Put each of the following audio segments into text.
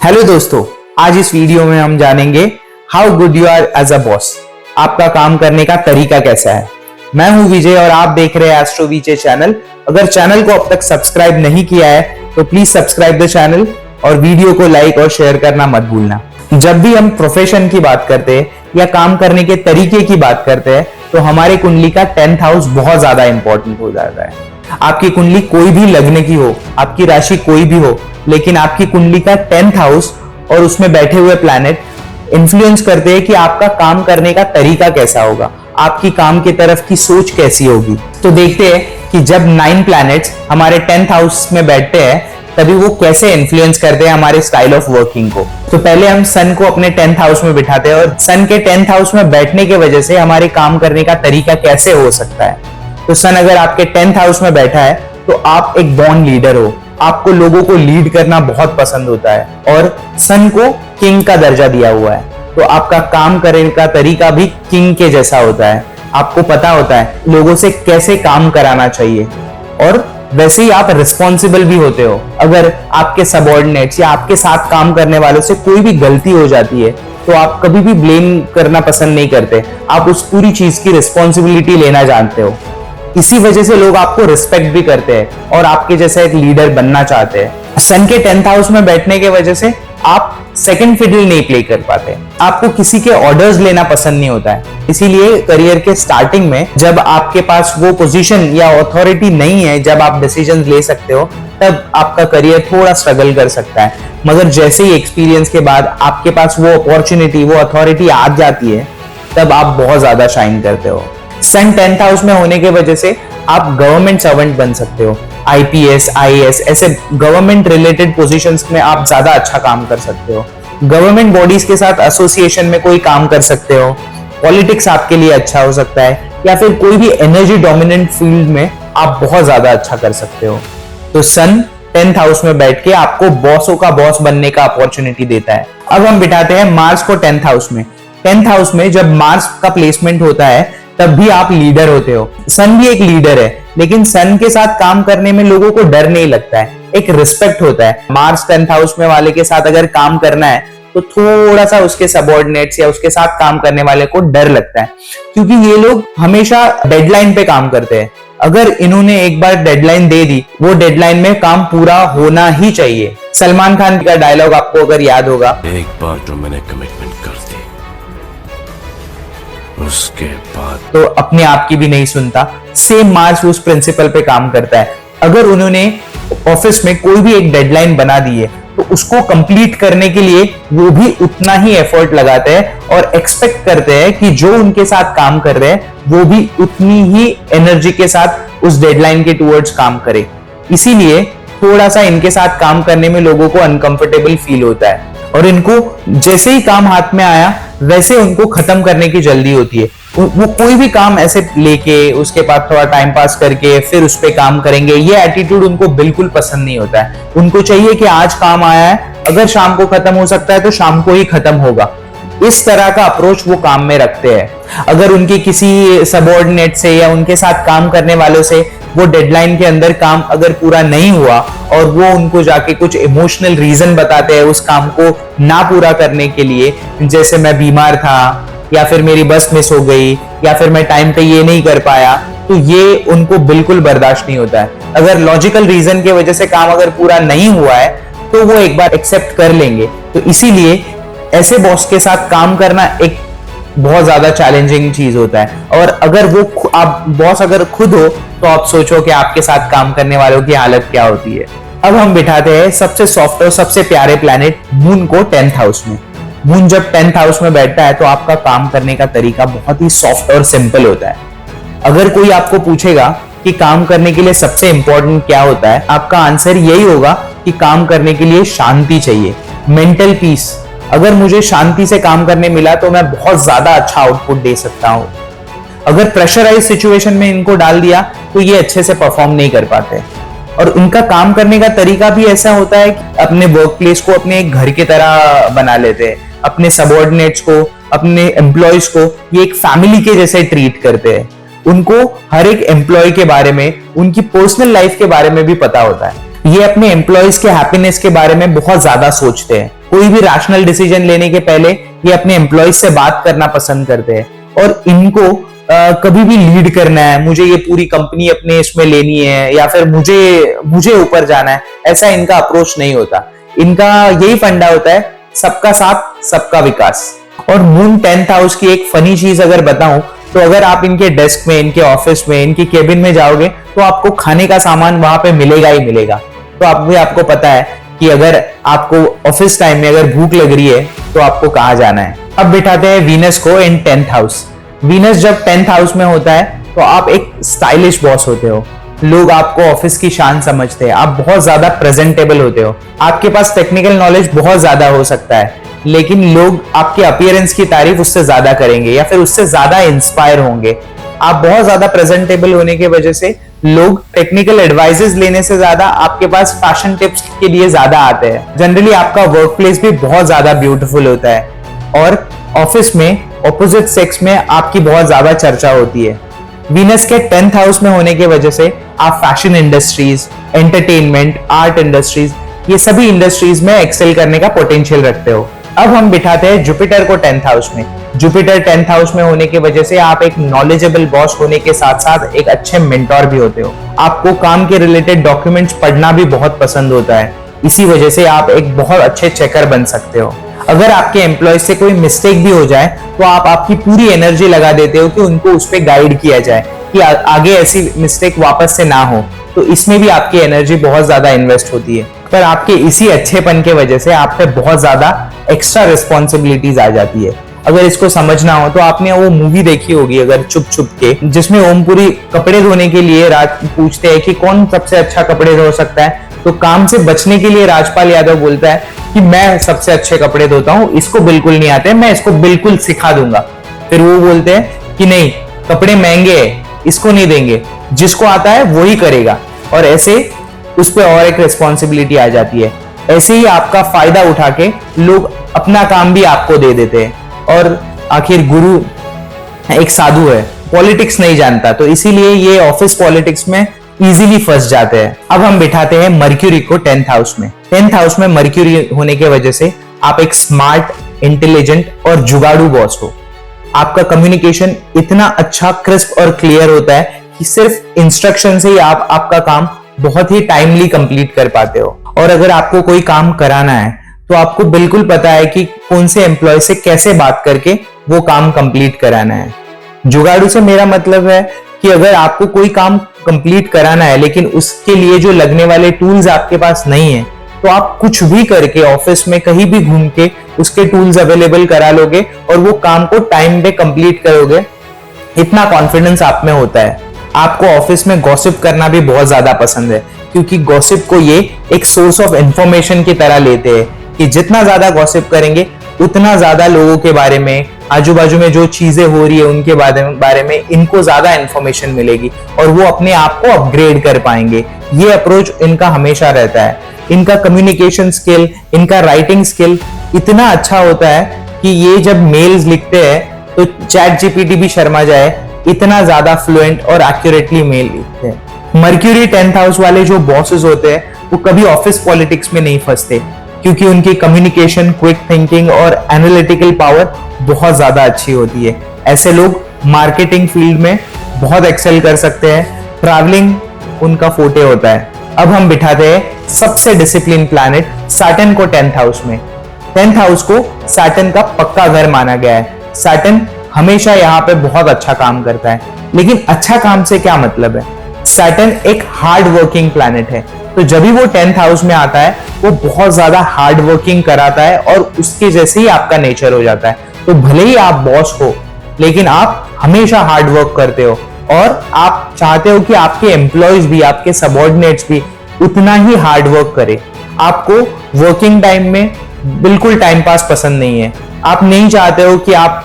Hello दोस्तों, आज इस वीडियो में हम जानेंगे how good you are as a boss. आपका काम करने का तरीका कैसा है। मैं हूं विजय और आप देख रहे हैं एस्ट्रो विजय चैनल। अगर चैनल को अब तक सब्सक्राइब नहीं किया है तो प्लीज सब्सक्राइब द चैनल और वीडियो को लाइक और शेयर करना मत भूलना। जब भी हम प्रोफेशन की बात करते हैं या काम करने के तरीके की बात करते हैं तो हमारे कुंडली का 10th हाउस बहुत ज्यादा इंपॉर्टेंट हो जाता है। आपकी कुंडली कोई भी लग्न की हो, आपकी राशि कोई भी हो, लेकिन आपकी कुंडली का 10th हाउस और उसमें बैठे हुए प्लैनेट इन्फ्लुएंस करते हैं कि आपका काम करने का तरीका कैसा होगा, आपकी काम की तरफ की सोच कैसी होगी। तो देखते हैं कि जब 9 प्लैनेट्स हमारे 10th हाउस में बैठते हैं तभी वो कैसे इन्फ्लुएंस करते हैं हमारे स्टाइल ऑफ वर्किंग को। तो पहले हम सन को अपने 10th हाउस में बिठाते हैं और सन के 10th हाउस में बैठने की वजह से हमारे काम करने का तरीका कैसे हो सकता है। तो सन अगर आपके 10th हाउस में बैठा है तो आप एक बॉर्न लीडर हो, आपको लोगों को लीड करना बहुत पसंद होता है और सन को किंग का दर्जा दिया हुआ है, तो आपका काम करने का तरीका भी किंग के जैसा होता है। आपको पता होता है लोगों से कैसे काम कराना चाहिए और वैसे ही आप रिस्पॉन्सिबल भी होते हो। अगर आपके सबऑर्डिनेट्स या आपके साथ काम करने वालों से कोई भी गलती हो जाती है तो आप कभी भी ब्लेम करना पसंद नहीं करते, आप उस पूरी चीज की रिस्पॉन्सिबिलिटी लेना जानते हो। इसी वजह से लोग आपको रिस्पेक्ट भी करते हैं और आपके जैसा एक लीडर बनना चाहते हैं। सन के 10th हाउस में बैठने की वजह से आप सेकंड फिडल नहीं प्ले कर पाते, आपको किसी के ऑर्डर्स लेना पसंद नहीं होता है। इसीलिए करियर के स्टार्टिंग में जब आपके पास वो पोजीशन या अथॉरिटी नहीं है, जब आप डिसीजंस ले सकते हो, तब आपका करियर थोड़ा स्ट्रगल कर सकता है। मगर जैसे ही एक्सपीरियंस के बाद आपके पास वो अपॉर्चुनिटी, वो अथॉरिटी आ जाती है, तब आप बहुत ज्यादा शाइन करते हो। सन 10th हाउस में होने की वजह से आप गवर्नमेंट सर्वेंट बन सकते हो। आईपीएस, आईएएस ऐसे गवर्नमेंट रिलेटेड पोजीशंस में आप ज्यादा अच्छा काम कर सकते हो। गवर्नमेंट बॉडीज के साथ एसोसिएशन में कोई काम कर सकते हो। पॉलिटिक्स आपके लिए अच्छा हो सकता है या फिर कोई भी एनर्जी डोमिनेंट फील्ड में आप बहुत ज्यादा अच्छा कर सकते हो। तो सन 10th हाउस में बैठ के आपको बॉसों का बॉस बनने का अपॉर्चुनिटी देता है। अब हम बिठाते हैं मार्स को 10th हाउस में। 10th हाउस में जब मार्स का प्लेसमेंट होता है तब भी आप लीडर होते हो। सन भी एक लीडर है, लेकिन सन के साथ काम करने में लोगों को डर नहीं लगता है, एक रिस्पेक्ट होता है। मार्स 10th हाउस में वाले के साथ अगर काम करना है तो थोड़ा सा उसके सबऑर्डिनेट्स या उसके साथ काम करने वाले को डर लगता है, क्योंकि ये लोग हमेशा डेडलाइन पे काम करते हैं। अगर इन्होंने एक बार डेडलाइन दे दी, वो डेडलाइन में काम पूरा होना ही चाहिए। सलमान खान का डायलॉग आपको अगर याद होगा, एक बार जो मैंने कमिटमेंट कर दी उसके बाद तो अपने आप की भी नहीं सुनता। सेम मार्स उस प्रिंसिपल पे काम करता है। अगर उन्होंने ऑफिस में कोई भी एक डेडलाइन बना दी है तो उसको कंप्लीट करने के लिए वो भी उतना ही एफर्ट लगाते हैं और एक्सपेक्ट करते हैं कि जो उनके साथ काम कर रहे हैं वो भी उतनी ही एनर्जी के साथ उस डेडलाइन के टुवर्ड्स काम करे। इसीलिए थोड़ा सा इनके साथ काम करने में लोगों को अनकंफर्टेबल फील होता है और इनको जैसे ही काम हाथ में आया वैसे उनको खत्म करने की जल्दी होती है। वो कोई भी काम ऐसे लेके उसके बाद थोड़ा टाइम पास करके फिर उस पे काम करेंगे, ये एटीट्यूड उनको बिल्कुल पसंद नहीं होता है। उनको चाहिए कि आज काम आया है, अगर शाम को खत्म हो सकता है तो शाम को ही खत्म होगा। इस तरह का अप्रोच वो काम में रखते हैं। अगर उनके किसी सबऑर्डिनेट से या उनके साथ काम करने वालों से वो डेडलाइन के अंदर काम अगर पूरा नहीं हुआ और वो उनको जाके कुछ इमोशनल रीजन बताते हैं उस काम को ना पूरा करने के लिए, जैसे मैं बीमार था या फिर मेरी बस मिस हो गई या फिर मैं टाइम पे ये नहीं कर पाया, तो ये उनको बिल्कुल बर्दाश्त नहीं होता है। अगर लॉजिकल रीजन की वजह से काम अगर पूरा नहीं हुआ है तो वो एक बार एक्सेप्ट कर लेंगे। तो इसीलिए ऐसे बॉस के साथ काम करना एक बहुत ज्यादा चैलेंजिंग चीज होता है। और अगर वो आप बॉस अगर खुद हो तो आप सोचो कि आपके साथ काम करने वालों की हालत क्या होती है। अब हम बिठाते हैं सबसे सॉफ्ट और सबसे प्यारे प्लैनेट मून को 10th हाउस में। मून जब 10th हाउस में बैठता है तो आपका काम करने का तरीका बहुत ही सॉफ्ट और सिंपल होता है। अगर कोई आपको पूछेगा कि काम करने के लिए सबसे इंपॉर्टेंट क्या होता है, आपका आंसर यही होगा कि काम करने के लिए शांति चाहिए, मेंटल पीस। अगर मुझे शांति से काम करने मिला तो मैं बहुत ज्यादा अच्छा आउटपुट दे सकता हूं। अगर प्रेशराइज सिचुएशन में इनको डाल दिया तो ये अच्छे से परफॉर्म नहीं कर पाते। और उनका काम करने का तरीका भी ऐसा होता है कि अपने वर्क प्लेस को अपने एक घर की तरह बना लेते हैं। अपने सबऑर्डिनेट्स को, अपने एम्प्लॉयज को ये एक फैमिली के जैसे ट्रीट करते हैं। उनको हर एक एम्प्लॉय के बारे में, उनकी पर्सनल लाइफ के बारे में भी पता होता है। ये अपने एम्प्लॉयज के हैप्पीनेस के बारे में बहुत ज्यादा सोचते हैं। कोई भी रैशनल डिसीजन लेने के पहले ये अपने एम्प्लॉयज से बात करना पसंद करते हैं और इनको कभी भी लीड करना है, मुझे ये पूरी कंपनी अपने इसमें लेनी है या फिर मुझे ऊपर जाना है, ऐसा इनका अप्रोच नहीं होता। इनका यही फंडा होता है, सबका साथ सबका विकास। और मून 10th हाउस की एक फनी चीज अगर बताऊं तो अगर आप इनके डेस्क में, इनके ऑफिस में, इनकी केबिन में जाओगे तो आपको खाने का सामान वहां पे मिलेगा ही मिलेगा। तो आपको पता है कि अगर आपको ऑफिस टाइम में अगर भूख लग रही है तो आपको कहाँ जाना है। अब बिठाते हैं वीनस को इन 10th हाउस। वीनस जब 10th हाउस में होता है तो आप एक स्टाइलिश बॉस होते हो, लोग आपको ऑफिस की शान समझते हैं, आप बहुत ज्यादा प्रेजेंटेबल होते हो, आपके पास टेक्निकल नॉलेज बहुत ज्यादा हो सकता है, लेकिन लोग आपके अपीयरेंस की तारीफ उससे ज्यादा करेंगे या फिर उससे ज्यादा इंस्पायर होंगे। आप बहुत ज्यादा प्रेजेंटेबल होने की वजह से लोग टेक्निकल एडवाइजेस लेने से ज्यादा आपके पास फैशन टिप्स के लिए ज्यादा आते हैं। जनरली आपका वर्क प्लेस भी बहुत ज्यादा ब्यूटीफुल होता है और ऑफिस में ऑपोजिट सेक्स में आपकी बहुत ज्यादा चर्चा होती है। वीनस के 10th हाउस में होने की वजह से आप fashion industries, entertainment, art industries, ये सभी इंडस्ट्रीज में एक्सेल करने का पोटेंशियल रखते हो। अब हम बिठाते हैं जुपिटर को 10th हाउस में। जुपिटर 10th हाउस में होने की वजह से आप एक नॉलेजेबल बॉस होने के साथ साथ एक अच्छे मेंटोर भी होते हो। आपको काम के रिलेटेड डॉक्यूमेंट्स पढ़ना भी बहुत पसंद होता है, इसी वजह से आप एक बहुत अच्छे चेकर बन सकते हो। अगर आपके एम्प्लॉय से कोई मिस्टेक भी हो जाए तो आप आपकी पूरी एनर्जी लगा देते हो कि उनको उस पर गाइड किया जाए कि आगे ऐसी मिस्टेक वापस से ना हो। तो इसमें भी आपकी एनर्जी बहुत ज्यादा इन्वेस्ट होती है, पर आपके इसी अच्छेपन के वजह से आप पे बहुत ज्यादा एक्स्ट्रा रिस्पॉन्सिबिलिटीज आ जाती है। अगर इसको समझना हो तो आपने वो मूवी देखी होगी अगर चुप चुप के, जिसमें ओमपुरी कपड़े धोने के लिए पूछते हैं कि कौन सबसे अच्छा कपड़े धो सकता है, तो काम से बचने के लिए राजपाल यादव बोलता है कि मैं सबसे अच्छे कपड़े धोता हूँ, इसको बिल्कुल नहीं आते, मैं इसको बिल्कुल सिखा दूंगा। फिर वो बोलते हैं कि नहीं, कपड़े महंगे हैं, इसको नहीं देंगे, जिसको आता है वही करेगा, और ऐसे उस पर और एक रिस्पॉन्सिबिलिटी आ जाती है। ऐसे ही आपका फायदा उठा के लोग अपना काम भी आपको दे देते हैं। और आखिर गुरु एक साधु है, पॉलिटिक्स नहीं जानता, तो इसीलिए ये ऑफिस पॉलिटिक्स में इजीली फंस जाते हैं। अब हम बिठाते हैं मर्क्यूरी को 10th हाउस में। 10th हाउस में मर्क्यूरी होने की वजह से आप एक स्मार्ट, इंटेलिजेंट और जुगाड़ू बॉस हो। आपका कम्युनिकेशन इतना अच्छा, क्रिस्प और क्लियर होता है कि सिर्फ इंस्ट्रक्शन से ही आप आपका काम बहुत ही टाइमली कंप्लीट कर पाते हो। और अगर आपको कोई काम कराना है तो आपको बिल्कुल पता है कि कौन से एम्प्लॉय से कैसे बात करके वो काम कंप्लीट कराना है। जुगाड़ू से मेरा मतलब है कि अगर आपको कोई काम कंप्लीट कराना है लेकिन उसके लिए जो लगने वाले टूल्स आपके पास नहीं है, तो आप कुछ भी करके ऑफिस में कहीं भी घूम के उसके टूल्स अवेलेबल करा लोगे और वो काम को टाइम पे कंप्लीट करोगे। इतना कॉन्फिडेंस आप में होता है। आपको ऑफिस में गॉसिप करना भी बहुत ज्यादा पसंद है, क्योंकि गॉसिप को ये एक सोर्स ऑफ इंफॉर्मेशन की तरह लेते हैं कि जितना ज्यादा गॉसिप करेंगे उतना ज्यादा लोगों के बारे में, आजू बाजू में जो चीजें हो रही है उनके बारे में इनको ज्यादा इंफॉर्मेशन मिलेगी और वो अपने आप को अपग्रेड कर पाएंगे। ये अप्रोच इनका हमेशा रहता है। इनका कम्युनिकेशन स्किल, इनका राइटिंग स्किल इतना अच्छा होता है कि ये जब मेल्स लिखते हैं तो चैट जीपीटी भी शर्मा जाए, इतना ज्यादा फ्लुएंट और एक्यूरेटली मेल लिखते हैं। मर्क्यूरी 10th हाउस वाले जो बॉसेस होते हैं वो कभी ऑफिस पॉलिटिक्स में नहीं फंसते, क्योंकि उनकी कम्युनिकेशन, क्विक थिंकिंग और एनालिटिकल पावर बहुत ज्यादा अच्छी होती है। ऐसे लोग मार्केटिंग फील्ड में बहुत एक्सेल कर सकते हैं। ट्रैवलिंग उनका फोटे होता है। अब हम बिठाते हैं सबसे डिसिप्लिन प्लैनेट सैटर्न को 10th हाउस में। 10th हाउस को सैटर्न का पक्का घर माना गया है। सैटर्न हमेशा यहाँ पे बहुत अच्छा काम करता है, लेकिन अच्छा काम से क्या मतलब है? सैटर्न एक हार्ड वर्किंग प्लैनेट है, तो जब भी वो 10th हाउस में आता है वो बहुत ज्यादा हार्ड वर्किंग कराता है और उसके जैसे ही आपका नेचर हो जाता है। तो भले ही आप बॉस हो लेकिन आप हमेशा हार्ड वर्क करते हो और आप चाहते हो कि आपके एम्प्लॉयज भी, आपके सबऑर्डिनेट्स भी उतना ही हार्ड वर्क करे। आपको वर्किंग टाइम में बिल्कुल टाइम पास पसंद नहीं है। आप नहीं चाहते हो कि आप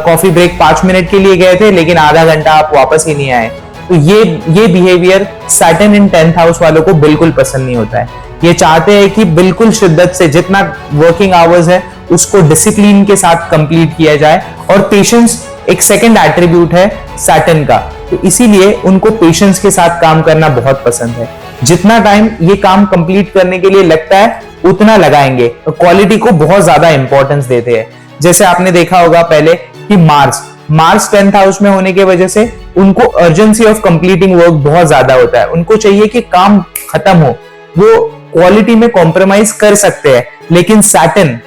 कॉफी ब्रेक 5 मिनट के लिए गए थे लेकिन आधा घंटा आप वापस ही नहीं आए। तो ये बिहेवियर सैटर्न इन 10th हाउस वालों को बिल्कुल पसंद नहीं होता है। ये चाहते हैं कि बिल्कुल शिद्दत से जितना वर्किंग आवर्स है उसको डिसिप्लिन के साथ कंप्लीट किया जाए, और पेशेंस एक सेकंड एट्रीब्यूट है सैटर्न का, तो इसीलिए उनको पेशेंस के साथ काम करना बहुत पसंद है। जितना टाइम ये काम कंप्लीट करने के लिए लगता है उतना लगाएंगे। क्वालिटी को बहुत ज्यादा इंपॉर्टेंस देते हैं। जैसे आपने देखा होगा पहले कि मार्स 10th हाउस में होने की वजह से उनको अर्जेंसी ऑफ कंप्लीटिंग वर्क बहुत ज्यादा होता है। उनको चाहिए कि काम खत्म हो। वो क्वालिटी में कॉम्प्रोमाइज कर सकते हैं, लेकिन सैटर्न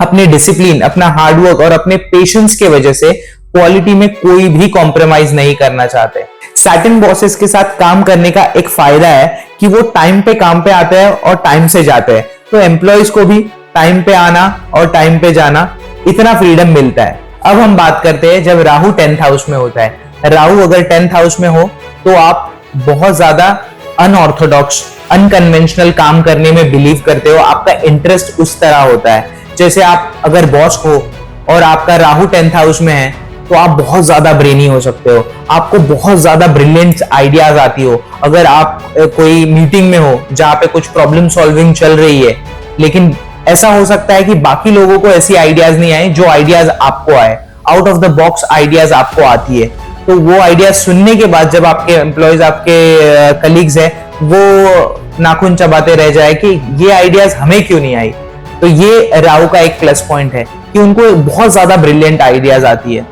अपने डिसिप्लिन, अपना हार्डवर्क और अपने पेशेंस के वजह से क्वालिटी में कोई भी कॉम्प्रोमाइज नहीं करना चाहते। सैटर्न बॉसेस के साथ काम करने का एक फायदा है कि वो टाइम पे काम पे आते हैं और टाइम से जाते हैं, तो एम्प्लॉयज को भी टाइम पे आना और टाइम पे जाना इतना फ्रीडम मिलता है। अब हम बात करते हैं जब राहु 10th हाउस में होता है। राहु अगर 10th हाउस में हो तो आप बहुत ज्यादा अनऑर्थोडॉक्स, अनकन्वेंशनल काम करने में बिलीव करते हो। आपका इंटरेस्ट उस तरह होता है। जैसे आप अगर बॉस हो और आपका राहु 10th हाउस में है तो आप बहुत ज्यादा ब्रेनी हो सकते हो। आपको बहुत ज्यादा ब्रिलियंट आइडियाज आती हो। अगर आप कोई मीटिंग में हो जहां पे कुछ प्रॉब्लम सॉल्विंग चल रही है, लेकिन ऐसा हो सकता है कि बाकी लोगों को ऐसी आइडियाज नहीं आए जो आइडियाज आपको आए। Out of the box ideas आपको आती है, तो वो आइडियाज सुनने के बाद जब आपके एम्प्लॉयज, आपके कलीग्स हैं, वो नाखून चबाते रह जाए कि ये आइडियाज हमें क्यों नहीं आई। तो ये राहु का एक प्लस पॉइंट है कि उनको बहुत ज्यादा ब्रिलियंट आइडियाज आती है,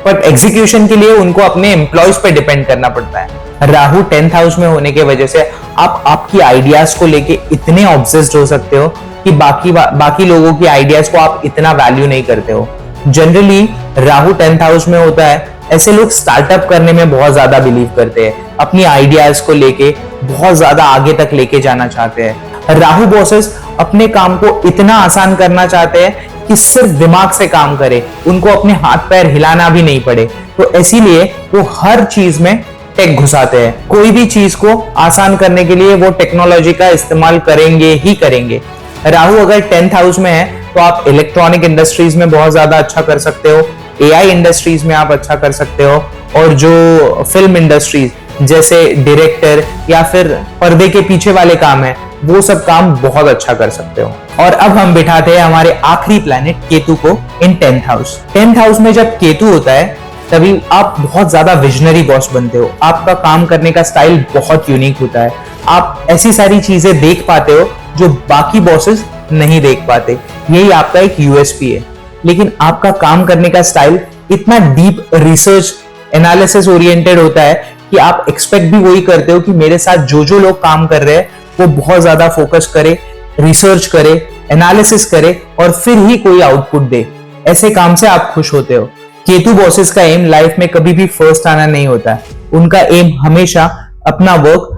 बट एग्जीक्यूशन के लिए उनको अपने एम्प्लॉयज पे डिपेंड करना पड़ता है। राहु 10th हाउस में होने की वजह से आप आपकी आइडियाज को लेके इतने ऑब्सेस्ड हो सकते हो कि बाकी लोगों की आइडियाज को आप इतना वैल्यू नहीं करते हो। जनरली राहु 10th हाउस में होता है, ऐसे लोग स्टार्टअप करने में बहुत ज्यादा बिलीव करते हैं, अपनी आइडियाज को लेके बहुत ज्यादा आगे तक लेके जाना चाहते हैं। राहु बॉसेस अपने काम को इतना आसान करना चाहते हैं कि सिर्फ दिमाग से काम करे, उनको अपने हाथ पैर हिलाना भी नहीं पड़े। तो इसीलिए वो हर चीज में टेक घुसाते हैं। कोई भी चीज को आसान करने के लिए वो टेक्नोलॉजी का इस्तेमाल करेंगे ही करेंगे। राहु अगर 10th हाउस में है तो आप इलेक्ट्रॉनिक इंडस्ट्रीज में बहुत ज्यादा अच्छा कर सकते हो, एआई इंडस्ट्रीज में आप अच्छा कर सकते हो, और जो फिल्म इंडस्ट्रीज जैसे डायरेक्टर या फिर पर्दे के पीछे वाले काम है, वो सब काम बहुत अच्छा कर सकते हो। और अब हम बिठाते हैं हमारे आखिरी प्लैनेट केतु को इन 10th हाउस। 10th हाउस में जब केतु होता है तभी आप बहुत ज्यादा विजनरी बॉस बनते हो। आपका काम करने का स्टाइल बहुत यूनिक होता है। आप ऐसी सारी चीजें देख पाते हो जो बाकी बॉसेस नहीं देख पाते। यही आपका एक यूएसपी है। लेकिन आपका काम करने का स्टाइल इतना डीप रिसर्च एनालिसिस ओरिएंटेड होता है कि आप एक्सपेक्ट भी वही करते हो कि मेरे साथ जो लोग काम कर रहे हैं वो बहुत ज्यादा फोकस करे, रिसर्च करे, एनालिसिस करे और फिर ही कोई आउटपुट दे। ऐसे काम से आप खुश होते हो। केतु बॉसेस का एम लाइफ में कभी भी फर्स्ट आना नहीं होता है। उनका एम हमेशा अपना वर्क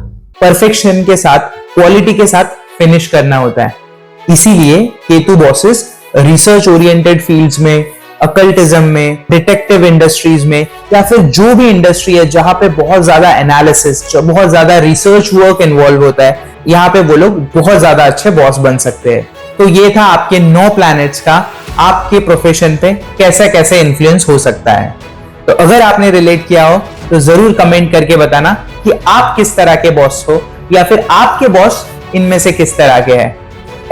परफेक्शन के साथ, क्वालिटी के साथ फिनिश करना होता है। इसीलिए Ketu bosses research oriented fields में, अकल्टिज्म में, डिटेक्टिव इंडस्ट्रीज में या फिर जो भी इंडस्ट्री है जहां पे बहुत ज्यादा एनालिसिस, बहुत ज्यादा रिसर्च वर्क इन्वॉल्व होता है, यहाँ पे वो लोग बहुत ज्यादा अच्छे बॉस बन सकते हैं। तो ये था आपके 9 प्लैनेट्स का आपके प्रोफेशन पे कैसे कैसे इन्फ्लुएंस हो सकता है। तो अगर आपने रिलेट किया हो तो जरूर कमेंट करके बताना कि आप किस तरह के बॉस हो या फिर आपके बॉस इनमें से किस तरह के हैं।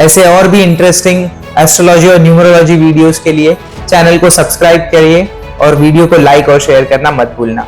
ऐसे और भी इंटरेस्टिंग एस्ट्रोलॉजी और न्यूमरोलॉजी वीडियोस के लिए चैनल को सब्सक्राइब करिए और वीडियो को लाइक और शेयर करना मत भूलना।